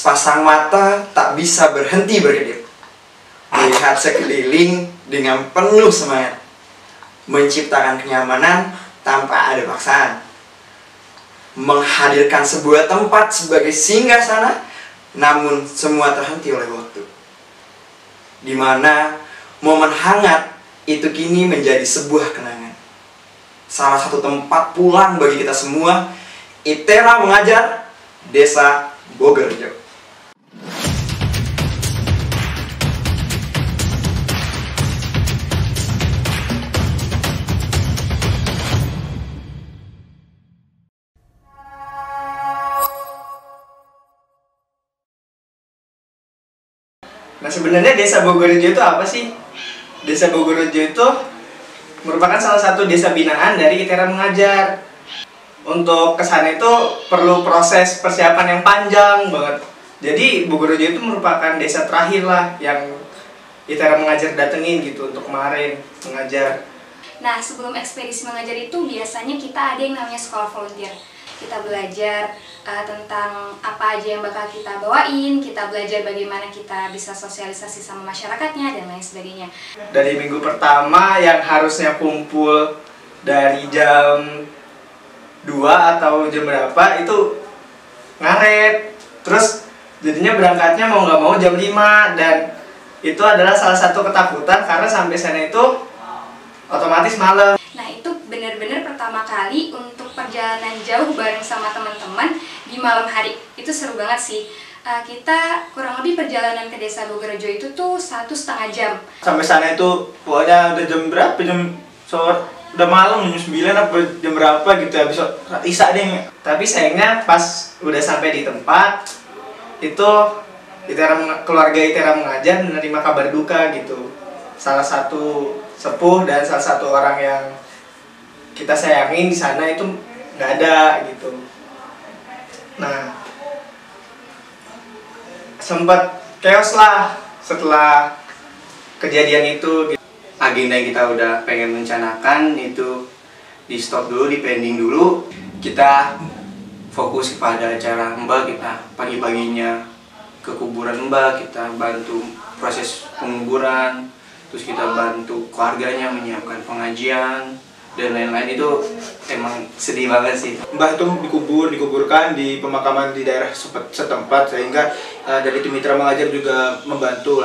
Sepasang mata tak bisa berhenti berkedip, melihat sekeliling dengan penuh semangat, menciptakan kenyamanan tanpa ada paksaan, menghadirkan sebuah tempat sebagai singgasana, namun semua terhenti oleh waktu, di mana momen hangat itu kini menjadi sebuah kenangan. Salah satu tempat pulang bagi kita semua, ITERA Mengajar, Desa Bogorejo. Nah, sebenarnya Desa Bogorejo itu apa sih? Desa Bogorejo itu merupakan salah satu desa binaan dari ITERA Mengajar. Untuk kesana itu perlu proses persiapan yang panjang banget. Jadi Bogorejo itu merupakan desa terakhir lah yang ITERA Mengajar datengin gitu untuk kemarin mengajar. Nah, sebelum ekspedisi mengajar itu biasanya kita ada yang namanya sekolah volunteer. Kita belajar tentang apa aja yang bakal kita bawain, kita belajar bagaimana kita bisa sosialisasi sama masyarakatnya, dan lain sebagainya. Dari minggu pertama yang harusnya kumpul dari jam 2 atau jam berapa itu ngaret. Terus jadinya berangkatnya mau nggak mau jam 5, dan itu adalah salah satu ketakutan karena sampai sana itu otomatis malam. Nah, itu benar-benar pertama kali untuk perjalanan jauh bareng sama teman-teman di malam hari. Itu seru banget sih. Kita kurang lebih perjalanan ke Desa Bogorejo itu tuh 1,5 jam. Sampai sana itu pokoknya udah jam berapa? Jam sore, udah malam, jam 9 apa jam berapa gitu ya, bisa isak deh. Tapi sayangnya pas udah sampai di tempat itu keluarga ITERA Mengajar menerima kabar duka gitu. Salah satu sepuh dan salah satu orang yang kita sayangin di sana itu nggak ada gitu. Nah, sempat chaos lah setelah kejadian itu. Agenda yang kita udah pengen rencanakan itu di stop dulu, di pending dulu. Kita fokus kepada acara Mbak, kita pagi-paginya ke kuburan Mbak, kita bantu proses penguburan, terus kita bantu keluarganya menyiapkan pengajian dan lain-lain. Itu emang sedih banget sih. Mbah itu dikuburkan di pemakaman di daerah setempat, sehingga dari tim ITERA Mengajar juga membantu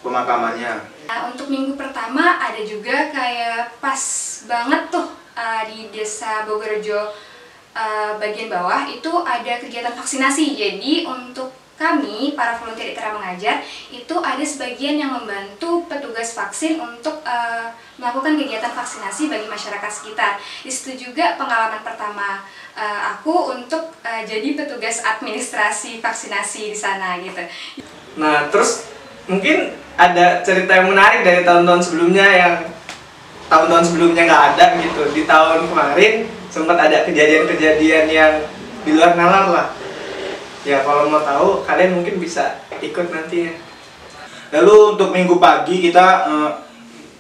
pemakamannya. Nah, untuk minggu pertama ada juga kayak pas banget tuh di Desa Bogorejo bagian bawah itu ada kegiatan vaksinasi. Jadi untuk kami, para volunteer ITERA Mengajar, itu ada sebagian yang membantu petugas vaksin untuk melakukan kegiatan vaksinasi bagi masyarakat sekitar. Di situ juga pengalaman pertama aku untuk jadi petugas administrasi vaksinasi di sana gitu. Nah, terus mungkin ada cerita yang menarik dari tahun-tahun sebelumnya yang tahun-tahun sebelumnya nggak ada gitu. Di tahun kemarin sempat ada kejadian-kejadian yang di luar nalar lah. Ya, kalau mau tahu kalian mungkin bisa ikut nanti ya. Lalu untuk minggu pagi kita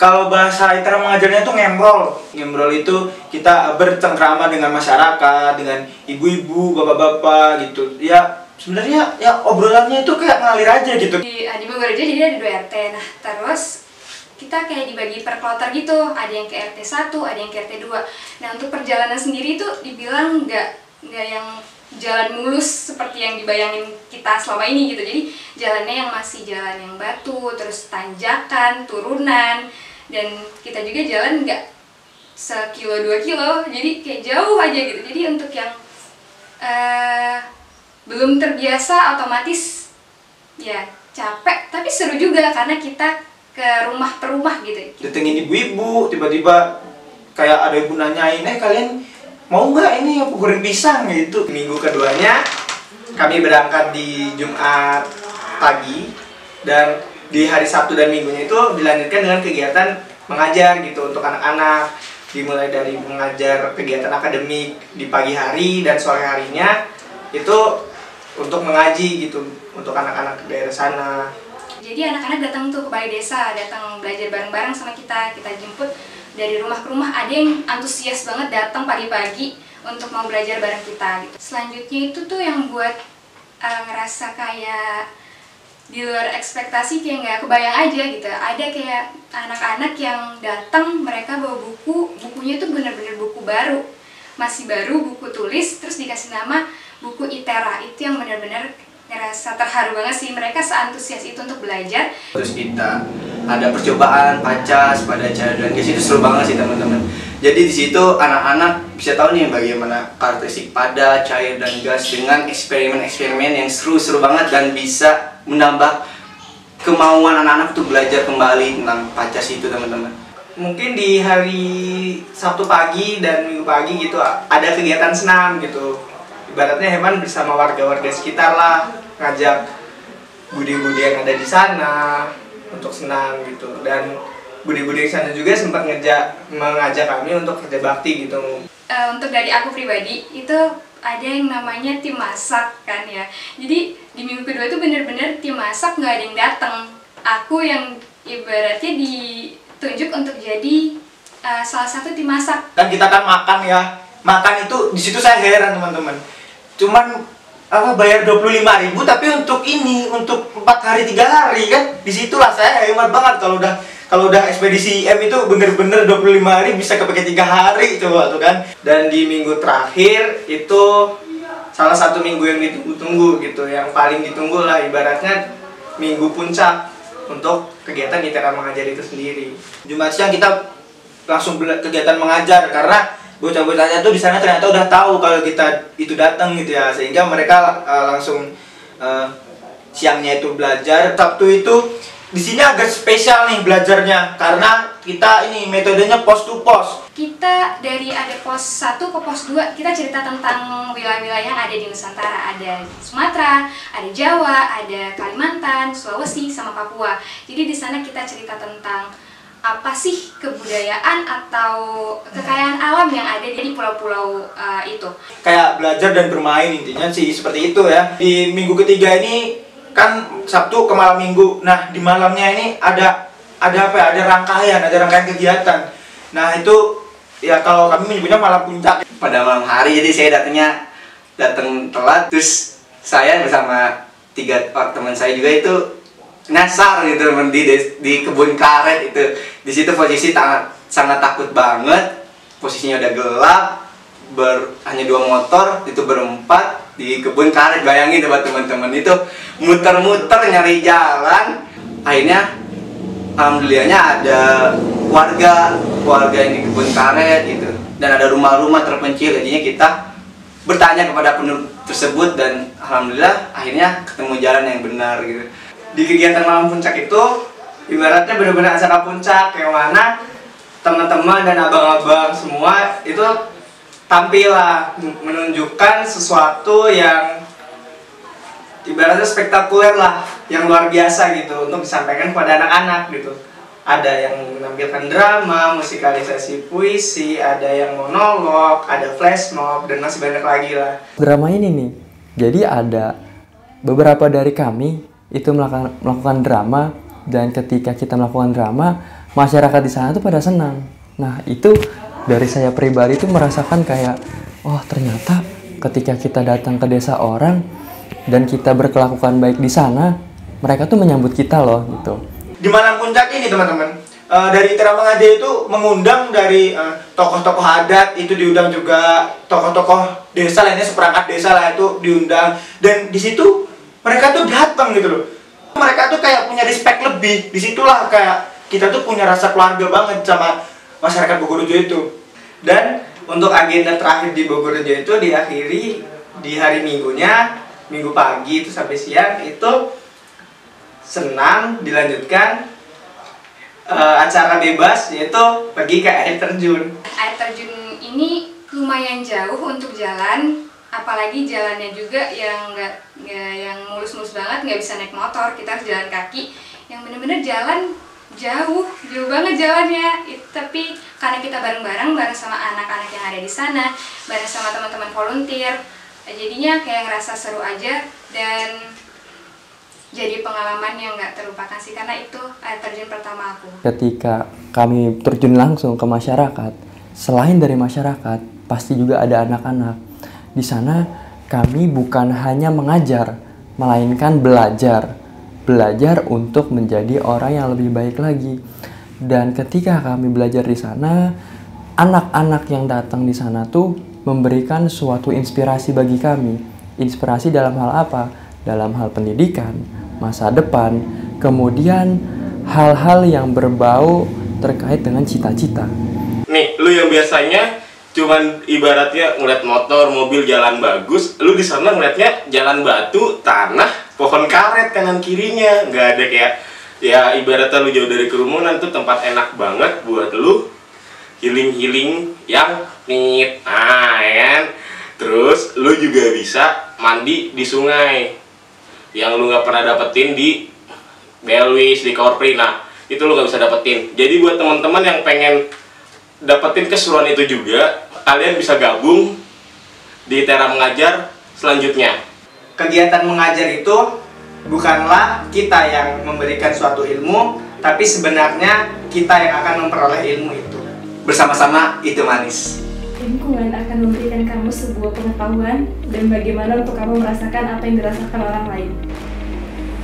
kalau bahasa ITERA Mengajarnya itu ngembrol. Ngembrol itu kita bercengkrama dengan masyarakat, dengan ibu-ibu, bapak-bapak gitu. Ya sebenarnya ya obrolannya itu kayak ngalir aja gitu. Di Bogorejo jadi ada 2 RT. Nah, terus kita kayak dibagi per kloter gitu. Ada yang ke RT 1, ada yang ke RT 2. Nah, untuk perjalanan sendiri itu dibilang nggak yang jalan mulus seperti yang dibayangin kita selama ini gitu. Jadi jalannya yang masih jalan yang batu, terus tanjakan, turunan, dan kita juga jalan nggak 1-2 kilo, jadi kayak jauh aja gitu. Jadi untuk yang belum terbiasa otomatis ya capek, tapi seru juga karena kita ke rumah per rumah gitu. Datengin ibu-ibu, tiba-tiba kayak ada ibu nanyain, kalian mau nggak ini goreng pisang gitu. Minggu keduanya kami berangkat di Jumat pagi, dan di hari Sabtu dan Minggunya itu dilanjutkan dengan kegiatan mengajar gitu untuk anak-anak. Dimulai dari mengajar kegiatan akademik di pagi hari, dan sore harinya itu untuk mengaji gitu untuk anak-anak daerah sana. Jadi anak-anak datang tuh ke balai desa, datang belajar bareng-bareng sama kita jemput dari rumah ke rumah. Ada yang antusias banget datang pagi-pagi untuk mau belajar bareng kita gitu. Selanjutnya itu tuh yang buat ngerasa kayak di luar ekspektasi, kayak nggak kebayang aja gitu. Ada kayak anak-anak yang datang, mereka bawa bukunya tuh bener-bener buku baru, masih baru, buku tulis, terus dikasih nama buku ITERA. Itu yang bener-bener ngerasa terharu banget sih, mereka seantusias itu untuk belajar. Terus kita ada percobaan pacas pada cara dan gas, itu seru banget sih teman-teman. Jadi di situ anak-anak bisa tahu nih bagaimana karakteristik pada, cair, dan gas dengan eksperimen-eksperimen yang seru-seru banget dan bisa menambah kemauan anak-anak untuk belajar kembali tentang pacas itu teman-teman. Mungkin di hari Sabtu pagi dan Minggu pagi gitu ada kegiatan senam gitu. Ibaratnya Heman bersama warga-warga sekitar lah, ngajak budi-budi yang ada di sana untuk senam gitu. Dan budi-budi yang sana juga sempat mengajak kami untuk kerja bakti gitu. Untuk dari aku pribadi itu ada yang namanya tim masak kan ya. Jadi di minggu kedua itu bener-bener tim masak, nggak ada yang datang. Aku yang ibaratnya ditunjuk untuk jadi salah satu tim masak. Kan kita kan makan ya, makan itu di situ saya heran teman-teman. Cuman bayar 25.000 tapi untuk 4 hari 3 hari kan, disitulah saya hemat banget kalau udah ekspedisi M itu bener-bener 25 hari bisa kepake 3 hari coba tuh kan. Dan di minggu terakhir itu salah satu minggu yang ditunggu-tunggu gitu, yang paling ditunggu lah ibaratnya minggu puncak untuk kegiatan ITERA mengajar itu sendiri. Jumat siang kita langsung kegiatan mengajar karena bocah-bocahnya tuh di sana ternyata udah tahu kalau kita itu datang gitu ya, sehingga mereka langsung siangnya itu belajar. Sabtu itu di sini agak spesial nih belajarnya karena kita ini metodenya pos to pos. Kita dari ada pos 1 ke pos 2, kita cerita tentang wilayah-wilayah yang ada di Nusantara. Ada Sumatera, ada Jawa, ada Kalimantan, Sulawesi, sama Papua. Jadi di sana kita cerita tentang apa sih kebudayaan atau kekayaan alam yang ada di pulau-pulau itu. Kayak belajar dan bermain, intinya sih seperti itu ya. Di minggu ketiga ini kan Sabtu ke malam Minggu. Nah, di malamnya ini ada apa ya? Ada rangkaian kegiatan. Nah, itu ya kalau kami menyebutnya malam puncak. Pada malam hari, jadi saya datang telat, terus saya bersama 3 teman saya juga itu nyasar gitu di kebun karet itu. Di situ posisi sangat takut banget, posisinya udah gelap, hanya 2 motor, itu berempat di kebun karet. Bayangin buat teman-teman itu muter-muter nyari jalan. Akhirnya alhamdulillahnya ada warga yang di kebun karet gitu, dan ada rumah-rumah terpencil. Jadinya kita bertanya kepada penduduk tersebut dan alhamdulillah akhirnya ketemu jalan yang benar gitu. Di kegiatan malam puncak itu ibaratnya benar-benar acara puncak yang mana teman-teman dan abang-abang semua itu tampil lah menunjukkan sesuatu yang ibaratnya spektakuler lah, yang luar biasa gitu untuk disampaikan kepada anak-anak gitu. Ada yang menampilkan drama, musikalisasi puisi, ada yang monolog, ada flash mob, dan masih banyak lagi lah. Drama ini nih, jadi ada beberapa dari kami itu melakukan drama, dan ketika kita melakukan drama, masyarakat di sana tuh pada senang. Nah, itu dari saya pribadi tuh merasakan kayak, oh ternyata ketika kita datang ke desa orang dan kita berkelakuan baik di sana, mereka tuh menyambut kita loh gitu. Di malam puncak ini teman-teman, dari ITERA Mengajar itu mengundang dari tokoh-tokoh adat, itu diundang juga tokoh-tokoh desa lainnya, seperangkat desa lah itu diundang, dan di situ mereka tuh datang gitu loh. Mereka tuh kayak punya respect lebih. Disitulah kayak kita tuh punya rasa keluarga banget sama masyarakat Bogorjo itu. Dan untuk agenda terakhir di Bogorjo itu diakhiri di hari Minggunya, Minggu pagi itu sampai siang itu senam, dilanjutkan acara bebas yaitu pergi ke air terjun. Air terjun ini lumayan jauh untuk jalan, apalagi jalannya juga yang yang mulus-mulus banget, nggak bisa naik motor, kita harus jalan kaki, yang bener-bener jalan jauh banget jalannya. Tapi karena kita bareng sama anak-anak yang ada di sana, bareng sama teman-teman volunteer, jadinya kayak ngerasa seru aja dan jadi pengalaman yang nggak terlupakan sih, karena itu air terjun pertama aku. Ketika kami terjun langsung ke masyarakat, selain dari masyarakat, pasti juga ada anak-anak. Di sana kami bukan hanya mengajar, melainkan belajar. Belajar untuk menjadi orang yang lebih baik lagi. Dan ketika kami belajar di sana, anak-anak yang datang di sana tuh memberikan suatu inspirasi bagi kami. Inspirasi dalam hal apa? Dalam hal pendidikan, masa depan, kemudian hal-hal yang berbau terkait dengan cita-cita. Nih, lu yang biasanya cuman ibaratnya ngeliat motor, mobil jalan bagus, lu di sana ngeliatnya jalan batu, tanah, pohon karet kanan kirinya, nggak ada kayak ya ibaratnya lu jauh dari kerumunan tuh tempat enak banget buat lu healing yang nit, ya kan? Terus lu juga bisa mandi di sungai yang lu nggak pernah dapetin di Belwis, di Korpri. Nah, itu lu nggak bisa dapetin. Jadi buat teman-teman yang pengen dapetin keseruan itu juga, kalian bisa gabung di ITERA Mengajar selanjutnya. Kegiatan mengajar itu bukanlah kita yang memberikan suatu ilmu, tapi sebenarnya kita yang akan memperoleh ilmu itu. Bersama-sama itu manis. Lingkungan akan memberikan kamu sebuah pengetahuan dan bagaimana untuk kamu merasakan apa yang dirasakan orang lain.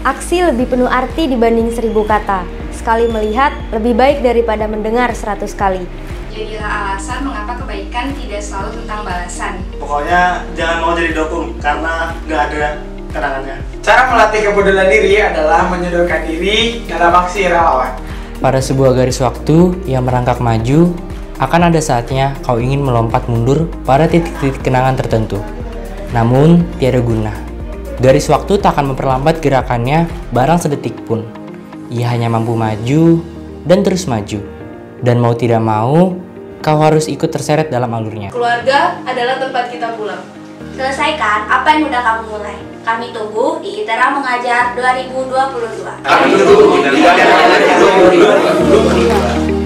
Aksi lebih penuh arti dibanding 1000 kata. Sekali melihat lebih baik daripada mendengar 100 kali. Jadilah alasan mengapa kebaikan tidak selalu tentang balasan. Pokoknya jangan mau jadi dokum karena nggak ada kenangannya. Cara melatih kepedulian diri adalah menyodorkan diri dalam aksi relawan. Pada sebuah garis waktu yang merangkak maju, akan ada saatnya kau ingin melompat mundur pada titik-titik kenangan tertentu. Namun, tiada guna. Garis waktu tak akan memperlambat gerakannya barang sedetik pun. Ia hanya mampu maju dan terus maju. Dan mau tidak mau, kau harus ikut terseret dalam alurnya. Keluarga adalah tempat kita pulang. Selesaikan apa yang udah kamu mulai. Kami tunggu di ITERA Mengajar 2022. Kami tunggu di ITERA 2022.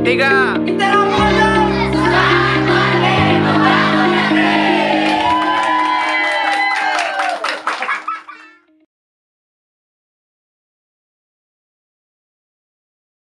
Tiga.